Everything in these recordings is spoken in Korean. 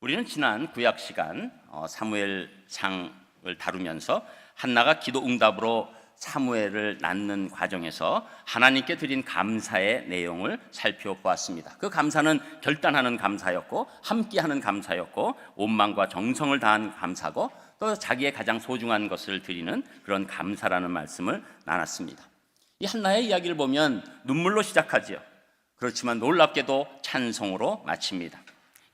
우리는 지난 구약 시간 사무엘상을 다루면서 한나가 기도 응답으로 사무엘을 낳는 과정에서 하나님께 드린 감사의 내용을 살펴보았습니다. 그 감사는 결단하는 감사였고 함께하는 감사였고 온망과 정성을 다한 감사고 또 자기의 가장 소중한 것을 드리는 그런 감사라는 말씀을 나눴습니다. 이 한나의 이야기를 보면 눈물로 시작하지요. 그렇지만 놀랍게도 찬송으로 마칩니다.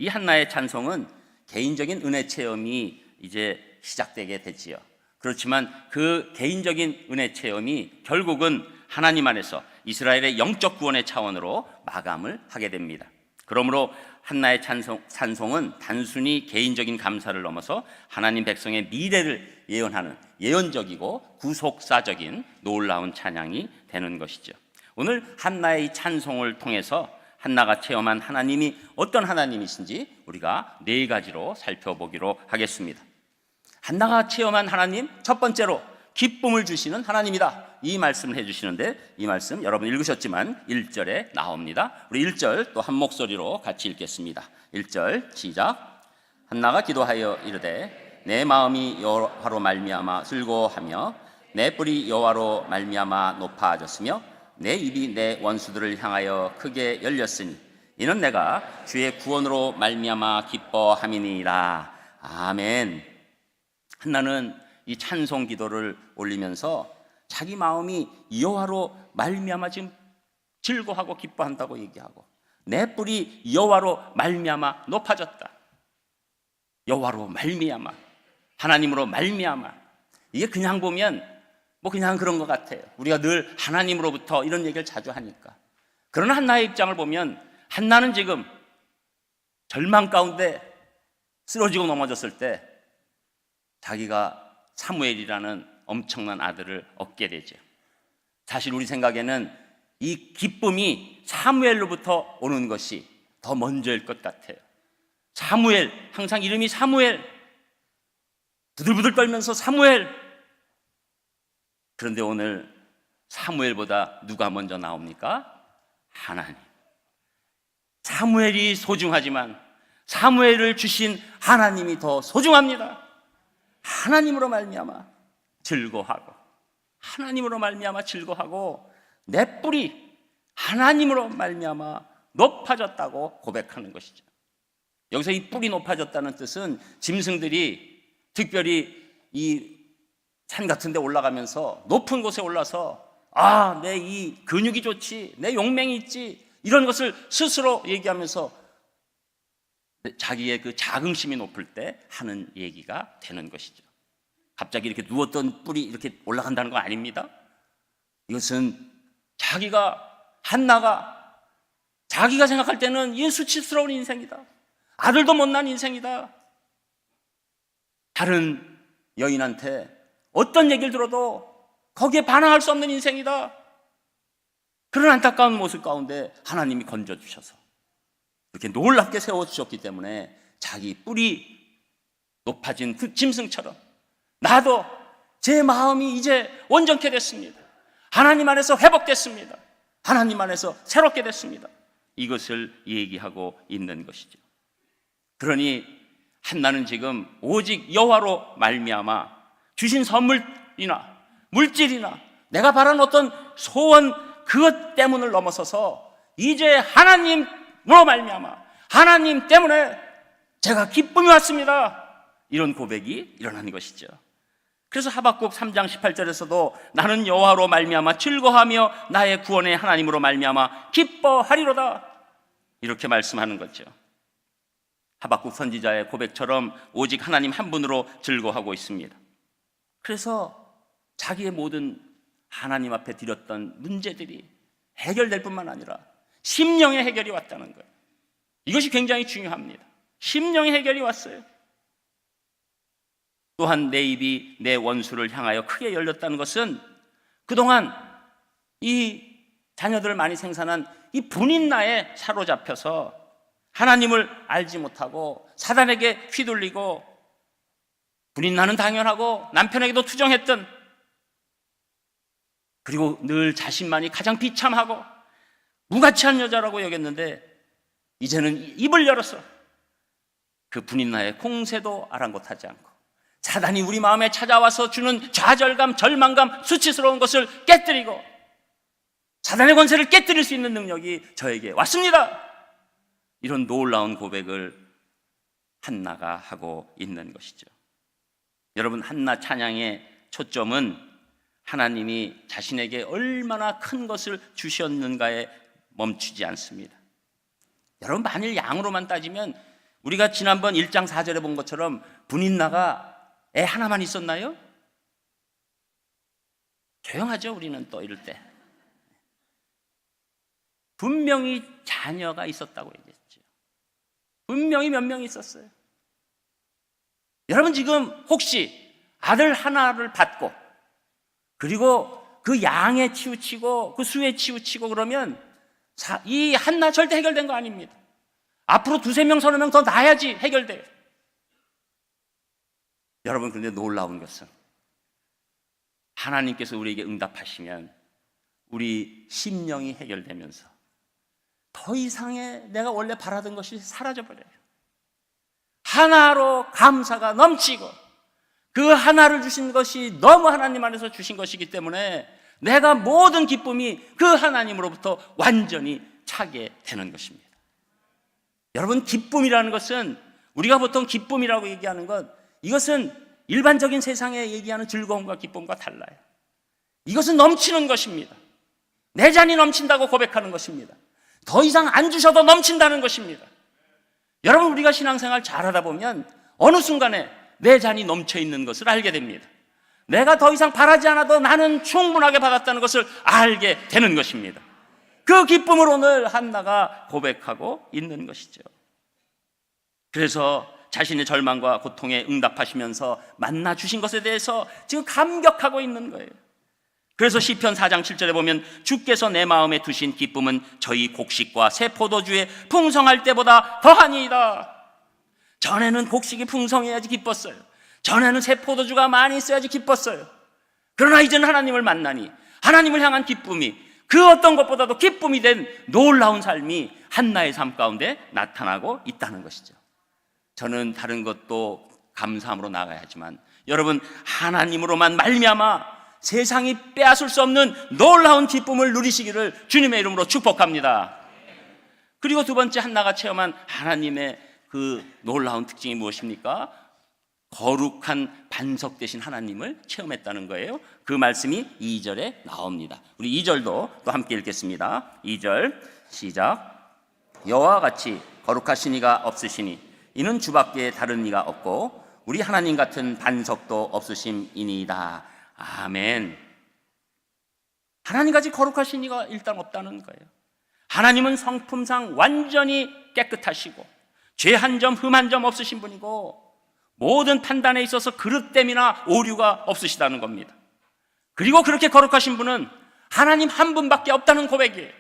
이 한나의 찬송은 개인적인 은혜 체험이 이제 시작되게 되지요. 그렇지만 그 개인적인 은혜 체험이 결국은 하나님 안에서 이스라엘의 영적 구원의 차원으로 마감을 하게 됩니다. 그러므로 한나의 찬송은 단순히 개인적인 감사를 넘어서 하나님 백성의 미래를 예언하는 예언적이고 구속사적인 놀라운 찬양이 되는 것이죠. 오늘 한나의 이 찬송을 통해서 한나가 체험한 하나님이 어떤 하나님이신지 우리가 4가지로 살펴보기로 하겠습니다. 한나가 체험한 하나님, 첫 번째로 기쁨을 주시는 하나님이다, 이 말씀을 해주시는데, 이 말씀 여러분 읽으셨지만 1절에 나옵니다. 우리 1절 또 한 목소리로 같이 읽겠습니다. 1절 시작. 한나가 기도하여 이르되 내 마음이 여호와로 말미암아 즐거워하며 내 뿔이 여호와로 말미암아 높아졌으며 내 입이 내 원수들을 향하여 크게 열렸으니 이는 내가 주의 구원으로 말미암아 기뻐함이니라. 아멘. 한나는 이 찬송 기도를 올리면서 자기 마음이 여호와로 말미암아 지금 즐거워하고 기뻐한다고 얘기하고, 내 뿔이 여호와로 말미암아 높아졌다. 여호와로 말미암아, 하나님으로 말미암아. 이게 그냥 보면 뭐 그냥 그런 것 같아요. 우리가 늘 하나님으로부터 이런 얘기를 자주 하니까. 그러나 한나의 입장을 보면 한나는 지금 절망 가운데 쓰러지고 넘어졌을 때 자기가 사무엘이라는 엄청난 아들을 얻게 되죠. 사실 우리 생각에는 이 기쁨이 사무엘로부터 오는 것이 더 먼저일 것 같아요. 사무엘, 항상 이름이 사무엘, 부들부들 떨면서 사무엘. 그런데 오늘 사무엘보다 누가 먼저 나옵니까? 하나님. 사무엘이 소중하지만 사무엘을 주신 하나님이 더 소중합니다. 하나님으로 말미암아 즐거워하고, 하나님으로 말미암아 즐거워하고 내 뿔이 하나님으로 말미암아 높아졌다고 고백하는 것이죠. 여기서 이 뿔이 높아졌다는 뜻은 짐승들이 특별히 이 산 같은 데 올라가면서 높은 곳에 올라서 내 이 근육이 좋지, 내 용맹이 있지, 이런 것을 스스로 얘기하면서 자기의 그 자긍심이 높을 때 하는 얘기가 되는 것이죠. 갑자기 이렇게 누웠던 뿔이 이렇게 올라간다는 거 아닙니다. 이것은 한나가 자기가 생각할 때는 이 수치스러운 인생이다, 아들도 못난 인생이다, 다른 여인한테 어떤 얘기를 들어도 거기에 반항할 수 없는 인생이다. 그런 안타까운 모습 가운데 하나님이 건져주셔서 이렇게 놀랍게 세워주셨기 때문에 자기 뿔이 높아진 그 짐승처럼 나도 제 마음이 이제 온전케 됐습니다. 하나님 안에서 회복됐습니다. 하나님 안에서 새롭게 됐습니다. 이것을 얘기하고 있는 것이죠. 그러니 한나는 지금 오직 여호와로 말미암아 주신 선물이나 물질이나 내가 바라는 어떤 소원, 그것 때문을 넘어서서 이제 하나님으로 말미암아 하나님 때문에 제가 기쁨이 왔습니다, 이런 고백이 일어나는 것이죠. 그래서 하박국 3장 18절에서도 나는 여호와로 말미암아 즐거워하며 나의 구원의 하나님으로 말미암아 기뻐하리로다, 이렇게 말씀하는 거죠. 하박국 선지자의 고백처럼 오직 하나님 한 분으로 즐거워하고 있습니다. 그래서 자기의 모든 하나님 앞에 드렸던 문제들이 해결될 뿐만 아니라 심령의 해결이 왔다는 거예요. 이것이 굉장히 중요합니다. 심령의 해결이 왔어요. 또한 내 입이 내 원수를 향하여 크게 열렸다는 것은 그동안 이 자녀들을 많이 생산한 이 분인나에 사로잡혀서 하나님을 알지 못하고 사단에게 휘둘리고, 분인나는 당연하고 남편에게도 투정했던, 그리고 늘 자신만이 가장 비참하고 무가치한 여자라고 여겼는데 이제는 입을 열어서 그 분인나의 공세도 아랑곳하지 않고 사단이 우리 마음에 찾아와서 주는 좌절감, 절망감, 수치스러운 것을 깨뜨리고 사단의 권세를 깨뜨릴 수 있는 능력이 저에게 왔습니다. 이런 놀라운 고백을 한나가 하고 있는 것이죠. 여러분, 한나 찬양의 초점은 하나님이 자신에게 얼마나 큰 것을 주셨는가에 멈추지 않습니다. 여러분, 만일 양으로만 따지면 우리가 지난번 1장 4절에 본 것처럼 분인나가 애 하나만 있었나요? 조용하죠, 우리는 또 이럴 때. 분명히 자녀가 있었다고 얘기했죠. 분명히 몇 명 있었어요. 여러분, 지금 혹시 아들 하나를 받고 그리고 그 양에 치우치고 그 수에 치우치고 그러면 이 한나 절대 해결된 거 아닙니다. 앞으로 2-3명, 3명 더 낳아야지 해결돼요. 여러분, 그런데 놀라운 것은 하나님께서 우리에게 응답하시면 우리 심령이 해결되면서 더 이상의 내가 원래 바라던 것이 사라져버려요. 하나로 감사가 넘치고 그 하나를 주신 것이 너무 하나님 안에서 주신 것이기 때문에 내가 모든 기쁨이 그 하나님으로부터 완전히 차게 되는 것입니다. 여러분, 기쁨이라는 것은 우리가 보통 기쁨이라고 얘기하는 것, 이것은 일반적인 세상에 얘기하는 즐거움과 기쁨과 달라요. 이것은 넘치는 것입니다. 내 잔이 넘친다고 고백하는 것입니다. 더 이상 안 주셔도 넘친다는 것입니다. 여러분, 우리가 신앙생활 잘하다 보면 어느 순간에 내 잔이 넘쳐 있는 것을 알게 됩니다. 내가 더 이상 바라지 않아도 나는 충분하게 받았다는 것을 알게 되는 것입니다. 그 기쁨을 오늘 한나가 고백하고 있는 것이죠. 그래서 자신의 절망과 고통에 응답하시면서 만나 주신 것에 대해서 지금 감격하고 있는 거예요. 그래서 시편 4장 7절에 보면 주께서 내 마음에 두신 기쁨은 저희 곡식과 새 포도주에 풍성할 때보다 더하니이다. 전에는 곡식이 풍성해야지 기뻤어요. 전에는 새 포도주가 많이 있어야지 기뻤어요. 그러나 이제는 하나님을 만나니 하나님을 향한 기쁨이 그 어떤 것보다도 기쁨이 된 놀라운 삶이 한나의 삶 가운데 나타나고 있다는 것이죠. 저는 다른 것도 감사함으로 나가야 하지만 여러분, 하나님으로만 말미암아 세상이 빼앗을 수 없는 놀라운 기쁨을 누리시기를 주님의 이름으로 축복합니다. 그리고 두 번째, 한나가 체험한 하나님의 그 놀라운 특징이 무엇입니까? 거룩한 반석 되신 하나님을 체험했다는 거예요. 그 말씀이 2절에 나옵니다. 우리 2절도 또 함께 읽겠습니다. 2절 시작. 여호와와 같이 거룩하신 이가 없으시니 이는 주밖에 다른 이가 없고 우리 하나님 같은 반석도 없으심이니이다. 아멘. 하나님같이 거룩하신 이가 일단 없다는 거예요. 하나님은 성품상 완전히 깨끗하시고 죄 한 점, 흠 한 점 없으신 분이고 모든 판단에 있어서 그릇됨이나 오류가 없으시다는 겁니다. 그리고 그렇게 거룩하신 분은 하나님 한 분밖에 없다는 고백이에요.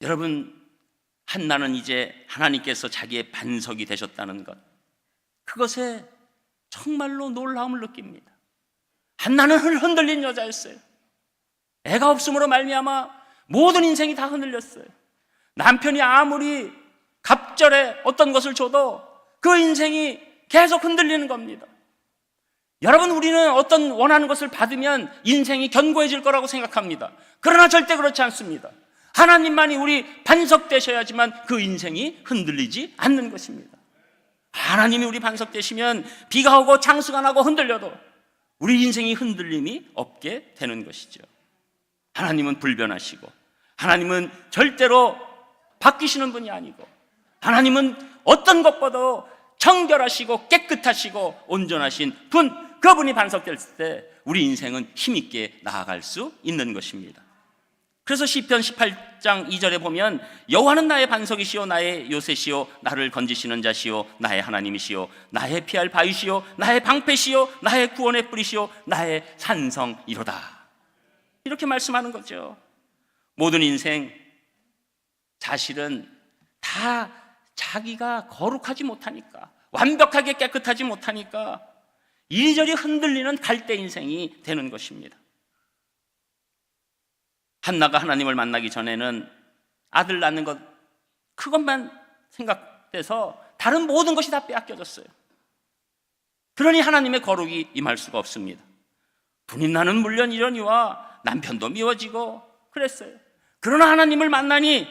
여러분, 한나는 이제 하나님께서 자기의 반석이 되셨다는 것, 그것에 정말로 놀라움을 느낍니다. 한나는 흔들린 여자였어요. 애가 없음으로 말미암아 모든 인생이 다 흔들렸어요. 남편이 아무리 갑절에 어떤 것을 줘도 그 인생이 계속 흔들리는 겁니다. 여러분, 우리는 어떤 원하는 것을 받으면 인생이 견고해질 거라고 생각합니다. 그러나 절대 그렇지 않습니다. 하나님만이 우리 반석 되셔야지만 그 인생이 흔들리지 않는 것입니다. 하나님이 우리 반석 되시면 비가 오고 창수가 나고 흔들려도 우리 인생이 흔들림이 없게 되는 것이죠. 하나님은 불변하시고 하나님은 절대로 바뀌시는 분이 아니고 하나님은 어떤 것보다도 청결하시고 깨끗하시고 온전하신 분, 그분이 반석될 때 우리 인생은 힘있게 나아갈 수 있는 것입니다. 그래서 시편 18장 2절에 보면 여호와는 나의 반석이시오 나의 요새시오 나를 건지시는 자시오 나의 하나님이시오 나의 피할 바위시오 나의 방패시오 나의 구원의 뿌리시오 나의 산성이로다. 이렇게 말씀하는 거죠. 모든 인생 사실은 다 자기가 거룩하지 못하니까, 완벽하게 깨끗하지 못하니까 이리저리 흔들리는 갈대 인생이 되는 것입니다. 한나가 하나님을 만나기 전에는 아들 낳는 것, 그것만 생각돼서 다른 모든 것이 다 빼앗겨졌어요. 그러니 하나님의 거룩이 임할 수가 없습니다. 분이 나는 물론 이러니와 남편도 미워지고 그랬어요. 그러나 하나님을 만나니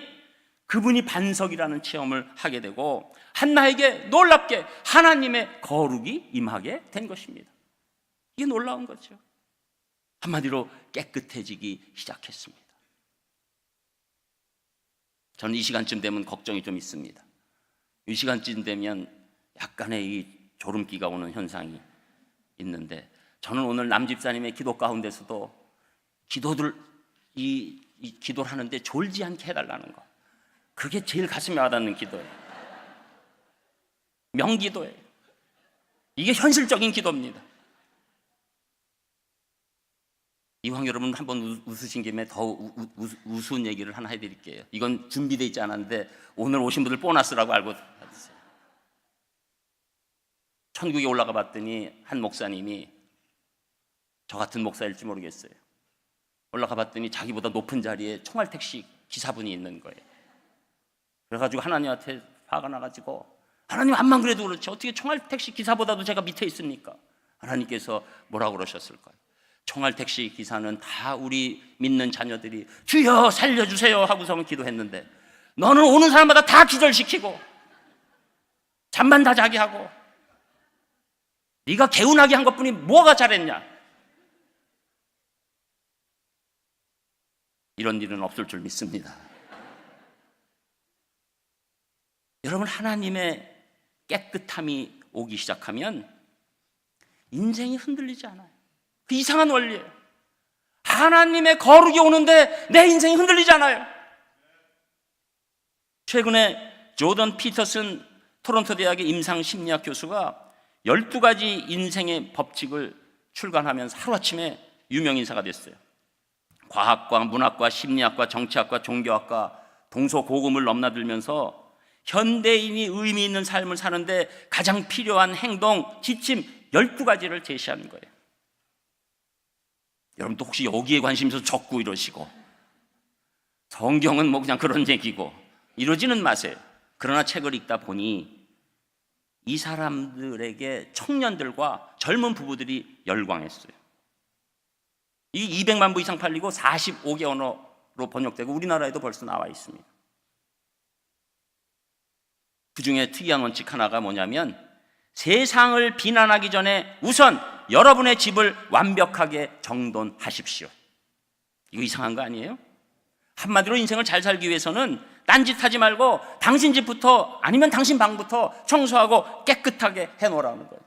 그분이 반석이라는 체험을 하게 되고 한나에게 놀랍게 하나님의 거룩이 임하게 된 것입니다. 이게 놀라운 거죠. 한마디로 깨끗해지기 시작했습니다. 저는 이 시간쯤 되면 걱정이 좀 있습니다. 이 시간쯤 되면 약간의 이 졸음기가 오는 현상이 있는데, 저는 오늘 남 집사님의 기도 가운데서도 이 기도를 하는데 졸지 않게 해달라는 거, 그게 제일 가슴에 와닿는 기도예요. 명기도예요. 이게 현실적인 기도입니다. 이왕 여러분 한번 웃으신 김에 더 우스운 얘기를 하나 해드릴게요. 이건 준비되어 있지 않았는데 오늘 오신 분들 보너스라고 알고 받으세요. 천국에 올라가 봤더니 한 목사님이, 저 같은 목사일지 모르겠어요, 올라가 봤더니 자기보다 높은 자리에 총알택시 기사분이 있는 거예요. 그래가지고 하나님한테 화가 나가지고, 하나님 암만 그래도 그렇지 어떻게 총알택시 기사보다도 제가 밑에 있습니까? 하나님께서 뭐라고 그러셨을까요? 총알택시 기사는 다 우리 믿는 자녀들이 주여 살려주세요 하고서는 기도했는데, 너는 오는 사람마다 다 기절시키고 잠만 다 자게 하고 네가 개운하게 한 것뿐이 뭐가 잘했냐? 이런 일은 없을 줄 믿습니다. 여러분, 하나님의 깨끗함이 오기 시작하면 인생이 흔들리지 않아요. 그 이상한 원리예요. 하나님의 거룩이 오는데 내 인생이 흔들리지 않아요. 최근에 조던 피터슨 토론토 대학의 임상심리학 교수가 12가지 인생의 법칙을 출간하면서 하루아침에 유명인사가 됐어요. 과학과 문학과 심리학과 정치학과 종교학과 동서고금을 넘나들면서 현대인이 의미 있는 삶을 사는데 가장 필요한 행동, 지침 12가지를 제시하는 거예요. 여러분도 혹시 여기에 관심 있어서 적고 이러시고, 성경은 뭐 그냥 그런 얘기고 이러지는 마세요. 그러나 책을 읽다 보니 이 사람들에게 청년들과 젊은 부부들이 열광했어요. 이 200만 부 이상 팔리고 45개 언어로 번역되고 우리나라에도 벌써 나와 있습니다. 그 중에 특이한 원칙 하나가 뭐냐면, 세상을 비난하기 전에 우선 여러분의 집을 완벽하게 정돈하십시오. 이거 이상한 거 아니에요? 한마디로 인생을 잘 살기 위해서는 딴짓하지 말고 당신 집부터, 아니면 당신 방부터 청소하고 깨끗하게 해놓으라는 거예요.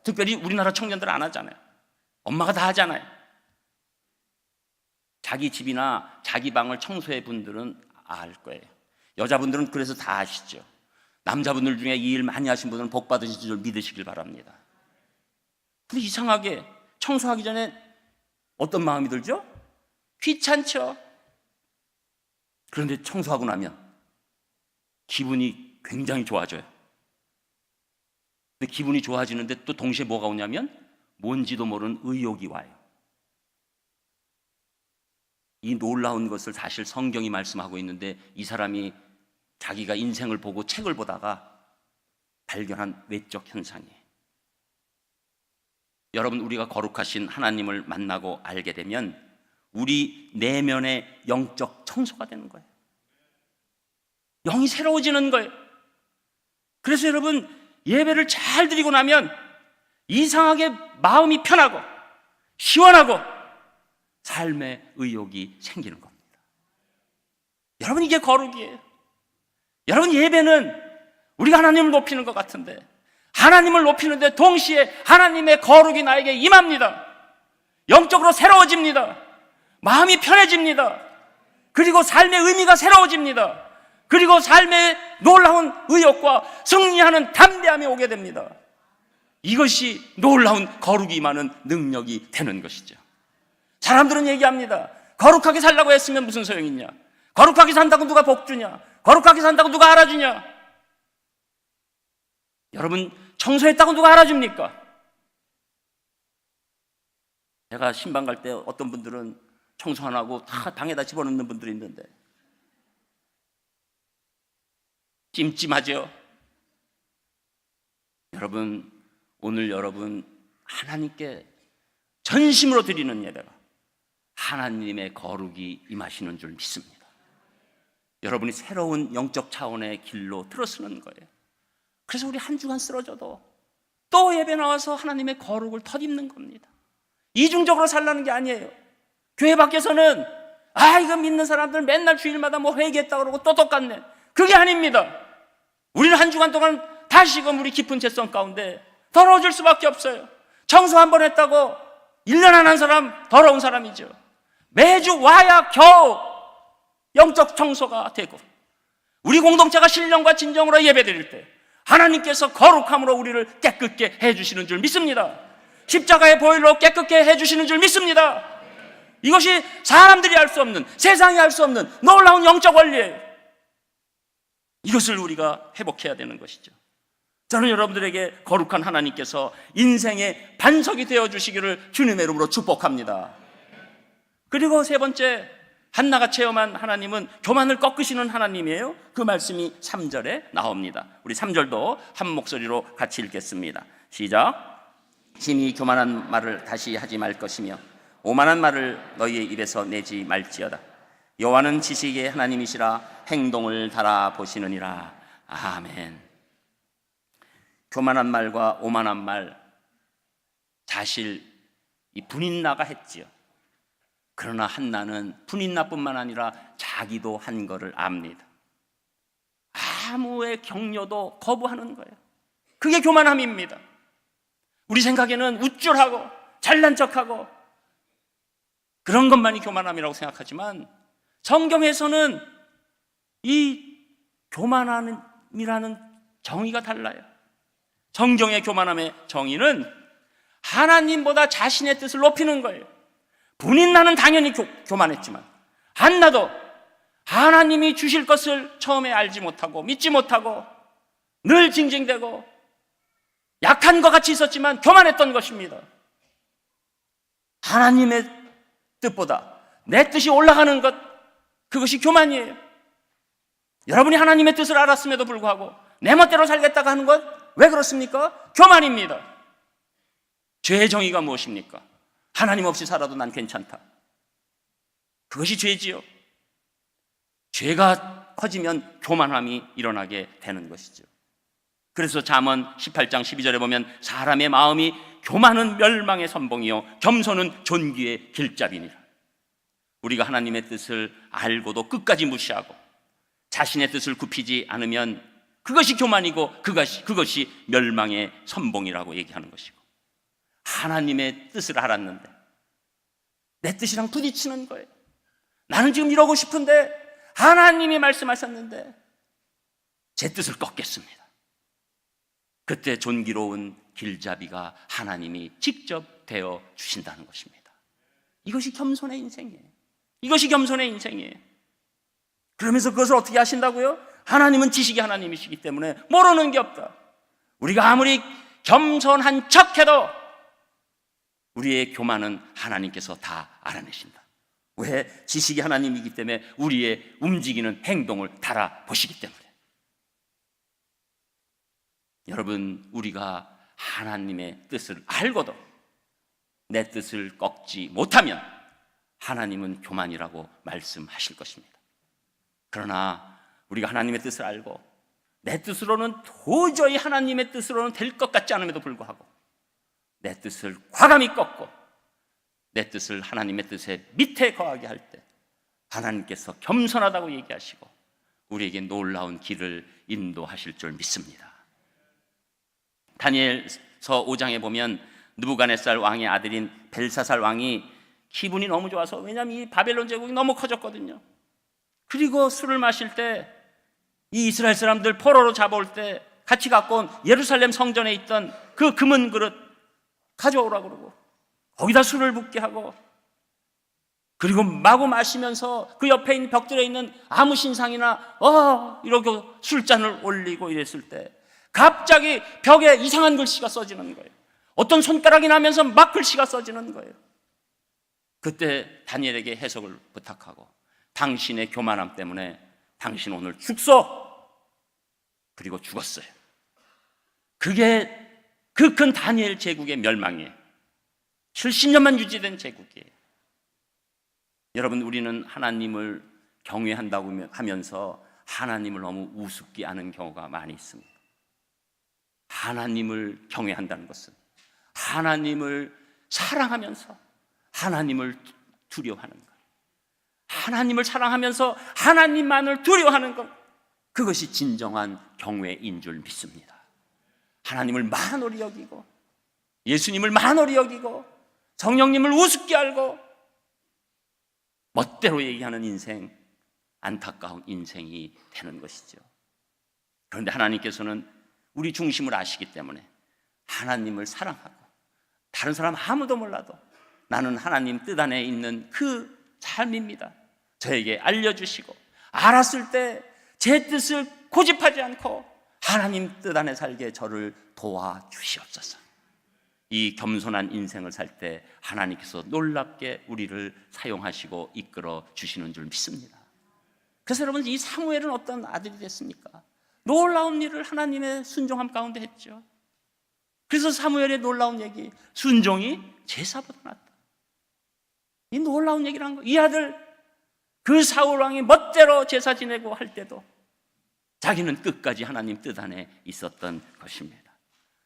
특별히 우리나라 청년들은 안 하잖아요. 엄마가 다 하잖아요. 자기 집이나 자기 방을 청소해 분들은 알 거예요. 여자분들은 그래서 다 아시죠. 남자분들 중에 이 일 많이 하신 분들은 복 받으신 줄 믿으시길 바랍니다. 근데 이상하게 청소하기 전에 어떤 마음이 들죠? 귀찮죠. 그런데 청소하고 나면 기분이 굉장히 좋아져요. 근데 기분이 좋아지는데 또 동시에 뭐가 오냐면 뭔지도 모르는 의욕이 와요. 이 놀라운 것을 사실 성경이 말씀하고 있는데, 이 사람이 자기가 인생을 보고 책을 보다가 발견한 외적 현상이에요. 여러분, 우리가 거룩하신 하나님을 만나고 알게 되면 우리 내면의 영적 청소가 되는 거예요. 영이 새로워지는 거예요. 그래서 여러분, 예배를 잘 드리고 나면 이상하게 마음이 편하고 시원하고 삶의 의욕이 생기는 겁니다. 여러분, 이게 거룩이에요. 여러분, 예배는 우리가 하나님을 높이는 것 같은데, 하나님을 높이는데 동시에 하나님의 거룩이 나에게 임합니다. 영적으로 새로워집니다. 마음이 편해집니다. 그리고 삶의 의미가 새로워집니다. 그리고 삶의 놀라운 의욕과 승리하는 담대함이 오게 됩니다. 이것이 놀라운 거룩이 임하는 능력이 되는 것이죠. 사람들은 얘기합니다. 거룩하게 살라고 했으면 무슨 소용이 있냐? 거룩하게 산다고 누가 복 주냐? 거룩하게 산다고 누가 알아주냐? 여러분, 청소했다고 누가 알아줍니까? 제가 신방 갈 때 어떤 분들은 청소 안 하고 다 방에다 집어넣는 분들이 있는데, 찜찜하죠? 여러분, 오늘 여러분 하나님께 전심으로 드리는 예배가 하나님의 거룩이 임하시는 줄 믿습니다. 여러분이 새로운 영적 차원의 길로 들어서는 거예요. 그래서 우리 한 주간 쓰러져도 또 예배 나와서 하나님의 거룩을 덧입는 겁니다. 이중적으로 살라는 게 아니에요. 교회 밖에서는 이거 믿는 사람들 맨날 주일마다 뭐 회개했다 그러고 또 똑같네. 그게 아닙니다. 우리는 한 주간 동안 다시금 우리 깊은 죄성 가운데 더러워질 수밖에 없어요. 청소 한 번 했다고 1년 안 한 사람 더러운 사람이죠. 매주 와야 겨우 영적 청소가 되고, 우리 공동체가 신령과 진정으로 예배드릴 때 하나님께서 거룩함으로 우리를 깨끗게 해주시는 줄 믿습니다. 십자가의 보혈로 깨끗게 해주시는 줄 믿습니다. 이것이 사람들이 알 수 없는, 세상이 알 수 없는 놀라운 영적 원리예요. 이것을 우리가 회복해야 되는 것이죠. 저는 여러분들에게 거룩한 하나님께서 인생의 반석이 되어주시기를 주님의 이름으로 축복합니다. 그리고 세 번째, 한나가 체험한 하나님은 교만을 꺾으시는 하나님이에요. 그 말씀이 3절에 나옵니다. 우리 3절도 한 목소리로 같이 읽겠습니다. 시작. 심히 교만한 말을 다시 하지 말 것이며 오만한 말을 너희의 입에서 내지 말지어다. 여호와는 지식의 하나님이시라 행동을 달아보시느니라. 아멘. 교만한 말과 오만한 말, 사실 이 분인나가 했지요. 그러나 한나는 분인나뿐만 아니라 자기도 한 것을 압니다. 아무의 격려도 거부하는 거예요. 그게 교만함입니다. 우리 생각에는 우쭐하고 잘난 척하고 그런 것만이 교만함이라고 생각하지만, 성경에서는 이 교만함이라는 정의가 달라요. 성경의 교만함의 정의는 하나님보다 자신의 뜻을 높이는 거예요. 분인나는 당연히 교만했지만 한나도 하나님이 주실 것을 처음에 알지 못하고 믿지 못하고 늘 징징대고 약한 것 같이 있었지만 교만했던 것입니다. 하나님의 뜻보다 내 뜻이 올라가는 것, 그것이 교만이에요. 여러분이 하나님의 뜻을 알았음에도 불구하고 내 멋대로 살겠다고 하는 것, 왜 그렇습니까? 교만입니다. 죄의 정의가 무엇입니까? 하나님 없이 살아도 난 괜찮다. 그것이 죄지요. 죄가 커지면 교만함이 일어나게 되는 것이죠. 그래서 잠언 18장 12절에 보면 사람의 마음이 교만은 멸망의 선봉이요 겸손은 존귀의 길잡이니라. 우리가 하나님의 뜻을 알고도 끝까지 무시하고 자신의 뜻을 굽히지 않으면 그것이 교만이고 그것이 멸망의 선봉이라고 얘기하는 것이고, 하나님의 뜻을 알았는데 내 뜻이랑 부딪히는 거예요. 나는 지금 이러고 싶은데 하나님이 말씀하셨는데 제 뜻을 꺾겠습니다. 그때 존귀로운 길잡이가 하나님이 직접 되어 주신다는 것입니다. 이것이 겸손의 인생이에요. 이것이 겸손의 인생이에요. 그러면서 그것을 어떻게 하신다고요? 하나님은 지식의 하나님이시기 때문에 모르는 게 없다. 우리가 아무리 겸손한 척해도 우리의 교만은 하나님께서 다 알아내신다. 왜? 지식의 하나님이기 때문에 우리의 움직이는 행동을 달아보시기 때문에. 여러분, 우리가 하나님의 뜻을 알고도 내 뜻을 꺾지 못하면 하나님은 교만이라고 말씀하실 것입니다. 그러나 우리가 하나님의 뜻을 알고 내 뜻으로는 도저히 하나님의 뜻으로는 될 것 같지 않음에도 불구하고 내 뜻을 과감히 꺾고 내 뜻을 하나님의 뜻의 밑에 거하게 할 때 하나님께서 겸손하다고 얘기하시고 우리에게 놀라운 길을 인도하실 줄 믿습니다. 다니엘서 5장에 보면 느부갓네살 왕의 아들인 벨사살 왕이 기분이 너무 좋아서, 왜냐하면 이 바벨론 제국이 너무 커졌거든요. 그리고 술을 마실 때 이 이스라엘 사람들 포로로 잡아올 때 같이 갖고 온 예루살렘 성전에 있던 그 금은 그릇 가져오라고 그러고 거기다 술을 붓게 하고, 그리고 마구 마시면서 그 옆에 있는 벽들에 있는 아무 신상이나 이렇게 술잔을 올리고 이랬을 때 갑자기 벽에 이상한 글씨가 써지는 거예요. 어떤 손가락이 나면서 막 글씨가 써지는 거예요. 그때 다니엘에게 해석을 부탁하고, 당신의 교만함 때문에 당신 오늘 죽소. 그리고 죽었어요. 그게 그 큰 다니엘 제국의 멸망이에요. 70년만 유지된 제국이에요. 여러분, 우리는 하나님을 경외한다고 하면서 하나님을 너무 우습게 하는 경우가 많이 있습니다. 하나님을 경외한다는 것은 하나님을 사랑하면서 하나님을 두려워하는 것, 하나님을 사랑하면서 하나님만을 두려워하는 것, 그것이 진정한 경외인 줄 믿습니다. 하나님을 만홀히 여기고 예수님을 만홀히 여기고 성령님을 우습게 알고 멋대로 얘기하는 인생, 안타까운 인생이 되는 것이죠. 그런데 하나님께서는 우리 중심을 아시기 때문에 하나님을 사랑하고 다른 사람 아무도 몰라도 나는 하나님 뜻 안에 있는 그 삶입니다, 저에게 알려주시고, 알았을 때 제 뜻을 고집하지 않고 하나님 뜻 안에 살게 저를 도와주시옵소서. 이 겸손한 인생을 살 때 하나님께서 놀랍게 우리를 사용하시고 이끌어 주시는 줄 믿습니다. 그래서 여러분, 이 사무엘은 어떤 아들이 됐습니까? 놀라운 일을 하나님의 순종함 가운데 했죠. 그래서 사무엘의 놀라운 얘기, 순종이 제사보다 낫다. 이 놀라운 얘기를 한 거예요. 이 아들, 그 사울 왕이 멋대로 제사 지내고 할 때도 자기는 끝까지 하나님 뜻 안에 있었던 것입니다.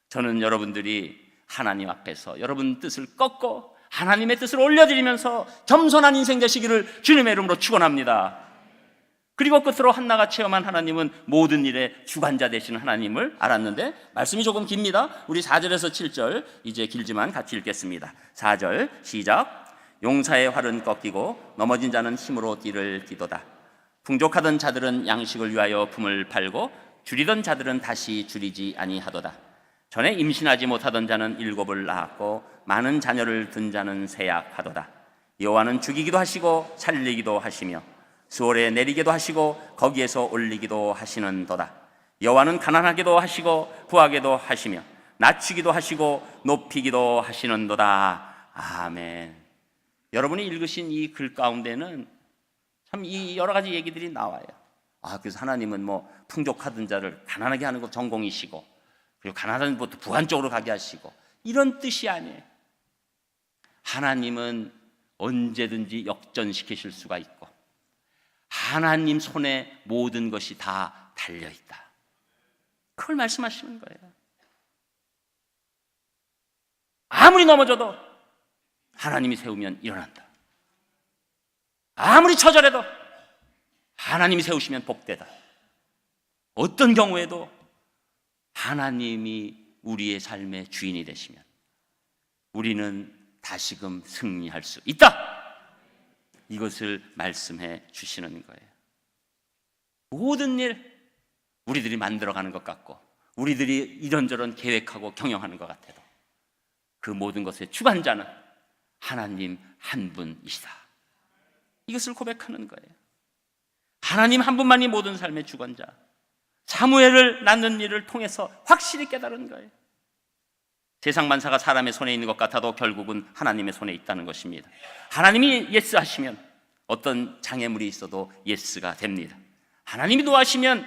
저는 여러분들이 하나님 앞에서 여러분 뜻을 꺾고 하나님의 뜻을 올려드리면서 겸손한 인생 되시기를 주님의 이름으로 축원합니다. 그리고 끝으로 한나가 체험한 하나님은 모든 일의 주관자 되시는 하나님을 알았는데, 말씀이 조금 깁니다. 우리 4절에서 7절, 이제 길지만 같이 읽겠습니다. 4절 시작. 용사의 활은 꺾이고 넘어진 자는 힘으로 띠를 띠도다. 풍족하던 자들은 양식을 위하여 품을 팔고 줄이던 자들은 다시 줄이지 아니하도다. 전에 임신하지 못하던 자는 7을 낳았고 많은 자녀를 둔 자는 세약하도다. 여호와는 죽이기도 하시고 살리기도 하시며 수월에 내리기도 하시고 거기에서 올리기도 하시는도다. 여호와는 가난하게도 하시고 부하게도 하시며 낮추기도 하시고 높이기도 하시는도다. 아멘. 여러분이 읽으신 이 글 가운데는 참 이 여러 가지 얘기들이 나와요. 그래서 하나님은 뭐 풍족하던 자를 가난하게 하는 것 전공이시고, 그리고 가난한 것도 부한 쪽으로 가게 하시고, 이런 뜻이 아니에요. 하나님은 언제든지 역전시키실 수가 있고 하나님 손에 모든 것이 다 달려있다, 그걸 말씀하시는 거예요. 아무리 넘어져도 하나님이 세우면 일어난다. 아무리 처절해도 하나님이 세우시면 복되다. 어떤 경우에도 하나님이 우리의 삶의 주인이 되시면 우리는 다시금 승리할 수 있다, 이것을 말씀해 주시는 거예요. 모든 일 우리들이 만들어가는 것 같고 우리들이 이런저런 계획하고 경영하는 것 같아도 그 모든 것의 주관자는 하나님 한 분이시다, 이것을 고백하는 거예요. 하나님 한 분만이 모든 삶의 주관자, 사무엘을 낳는 일을 통해서 확실히 깨달은 거예요. 세상 만사가 사람의 손에 있는 것 같아도 결국은 하나님의 손에 있다는 것입니다. 하나님이 예스 하시면 어떤 장애물이 있어도 예스가 됩니다. 하나님이 노 하시면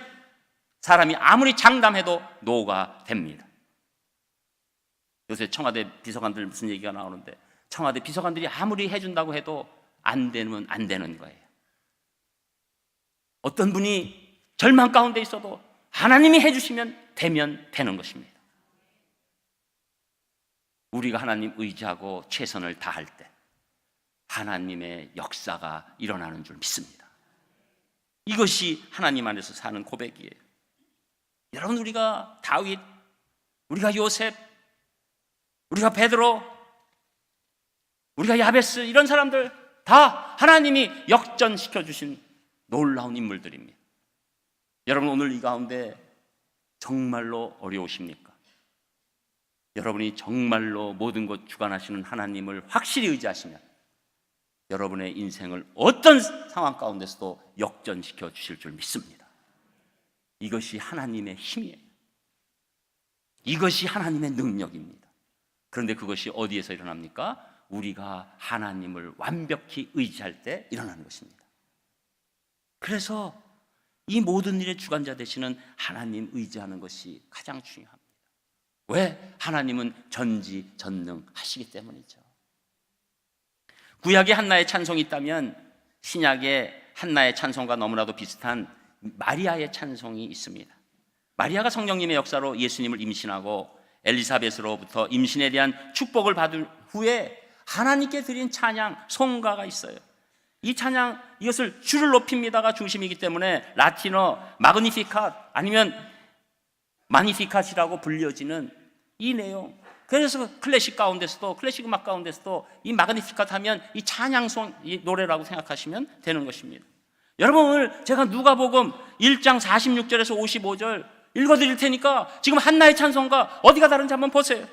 사람이 아무리 장담해도 노가 됩니다. 요새 청와대 비서관들 무슨 얘기가 나오는데, 청와대 비서관들이 아무리 해준다고 해도 안 되면 안 되는 거예요. 어떤 분이 절망 가운데 있어도 하나님이 해주시면 되면 되는 것입니다. 우리가 하나님 의지하고 최선을 다할 때 하나님의 역사가 일어나는 줄 믿습니다. 이것이 하나님 안에서 사는 고백이에요. 여러분, 우리가 다윗, 우리가 요셉, 우리가 베드로, 우리가 야베스, 이런 사람들 다 하나님이 역전시켜 주신 놀라운 인물들입니다. 여러분, 오늘 이 가운데 정말로 어려우십니까? 여러분이 정말로 모든 것 주관하시는 하나님을 확실히 의지하시면 여러분의 인생을 어떤 상황 가운데서도 역전시켜 주실 줄 믿습니다. 이것이 하나님의 힘이에요. 이것이 하나님의 능력입니다. 그런데 그것이 어디에서 일어납니까? 우리가 하나님을 완벽히 의지할 때 일어나는 것입니다. 그래서 이 모든 일의 주관자 되시는 하나님 의지하는 것이 가장 중요합니다. 왜? 하나님은 전지전능하시기 때문이죠. 구약에 한나의 찬송이 있다면 신약에 한나의 찬송과 너무나도 비슷한 마리아의 찬송이 있습니다. 마리아가 성령님의 역사로 예수님을 임신하고 엘리사벳으로부터 임신에 대한 축복을 받은 후에 하나님께 드린 찬양, 송가가 있어요. 이 찬양, 이것을 주를 높입니다가 중심이기 때문에 라틴어 마그니피캇 아니면 마니피캇이라고 불려지는 이 내용, 그래서 클래식 가운데서도, 클래식 음악 가운데서도 이 마그니피캇 하면 이 찬양송, 이 노래라고 생각하시면 되는 것입니다. 여러분, 오늘 제가 누가복음 1장 46절에서 55절 읽어드릴 테니까 지금 한나의 찬송과 어디가 다른지 한번 보세요.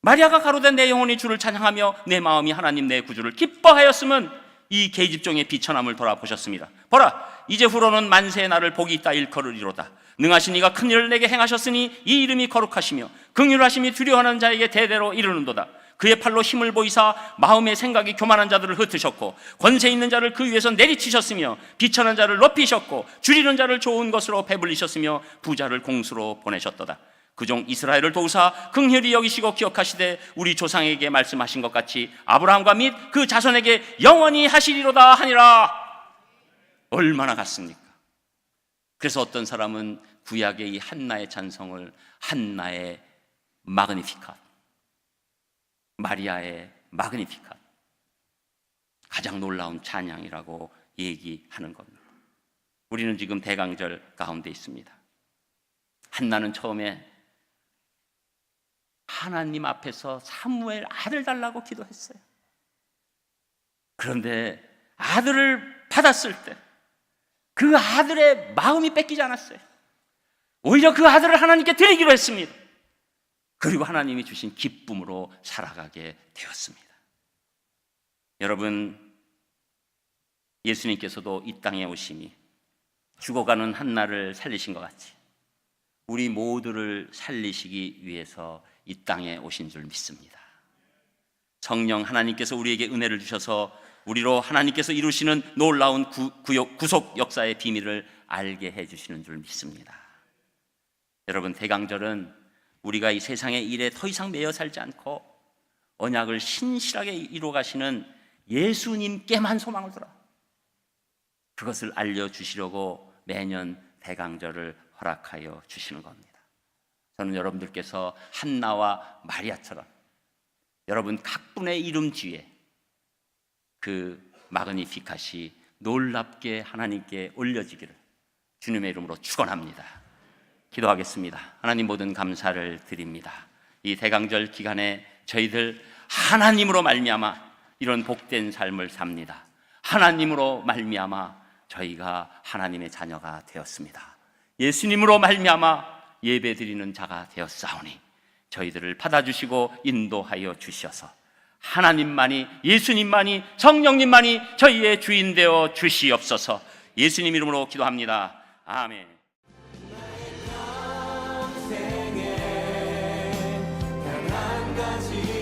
마리아가 가로되 내 영혼이 주를 찬양하며 내 마음이 하나님 내 구주를 기뻐하였음은 이 계집종의 비천함을 돌아보셨습니다. 보라, 이제 후로는 만세의 날을 복이 있다 일컬으리로다. 능하신 이가 큰 일을 내게 행하셨으니 이 이름이 거룩하시며 긍휼하심이 두려워하는 자에게 대대로 이르는도다. 그의 팔로 힘을 보이사 마음의 생각이 교만한 자들을 흩으셨고 권세 있는 자를 그 위에서 내리치셨으며 비천한 자를 높이셨고 줄이는 자를 좋은 것으로 배불리셨으며 부자를 공수로 보내셨도다. 그종 이스라엘을 도우사 긍휼히 여기시고 기억하시되 우리 조상에게 말씀하신 것 같이 아브라함과 및 그 자손에게 영원히 하시리로다 하니라. 얼마나 같습니까? 그래서 어떤 사람은 구약의 이 한나의 찬송을 한나의 마그니피캇, 마리아의 마그니피캇, 가장 놀라운 찬양이라고 얘기하는 겁니다. 우리는 지금 대강절 가운데 있습니다. 한나는 처음에 하나님 앞에서 사무엘 아들 달라고 기도했어요. 그런데 아들을 받았을 때 그 아들의 마음이 뺏기지 않았어요. 오히려 그 아들을 하나님께 드리기로 했습니다. 그리고 하나님이 주신 기쁨으로 살아가게 되었습니다. 여러분, 예수님께서도 이 땅에 오심이 죽어가는 한나를 살리신 것 같이 우리 모두를 살리시기 위해서 이 땅에 오신 줄 믿습니다. 성령 하나님께서 우리에게 은혜를 주셔서 우리로 하나님께서 이루시는 놀라운 구속 역사의 비밀을 알게 해주시는 줄 믿습니다. 여러분, 대강절은 우리가 이 세상의 일에 더 이상 매여 살지 않고 언약을 신실하게 이루어 가시는 예수님께만 소망을 두라, 그것을 알려주시려고 매년 대강절을 허락하여 주시는 겁니다. 저는 여러분들께서 한나와 마리아처럼 여러분 각분의 이름 뒤에 그 마그니피캇이 놀랍게 하나님께 올려지기를 주님의 이름으로 축원합니다. 기도하겠습니다. 하나님, 모든 감사를 드립니다. 이 대강절 기간에 저희들 하나님으로 말미암아 이런 복된 삶을 삽니다. 하나님으로 말미암아 저희가 하나님의 자녀가 되었습니다. 예수님으로 말미암아 예배드리는 자가 되었사오니 저희들을 받아주시고 인도하여 주셔서 하나님만이, 예수님만이, 성령님만이 저희의 주인 되어 주시옵소서. 예수님 이름으로 기도합니다. 아멘. 생에 단 한 가지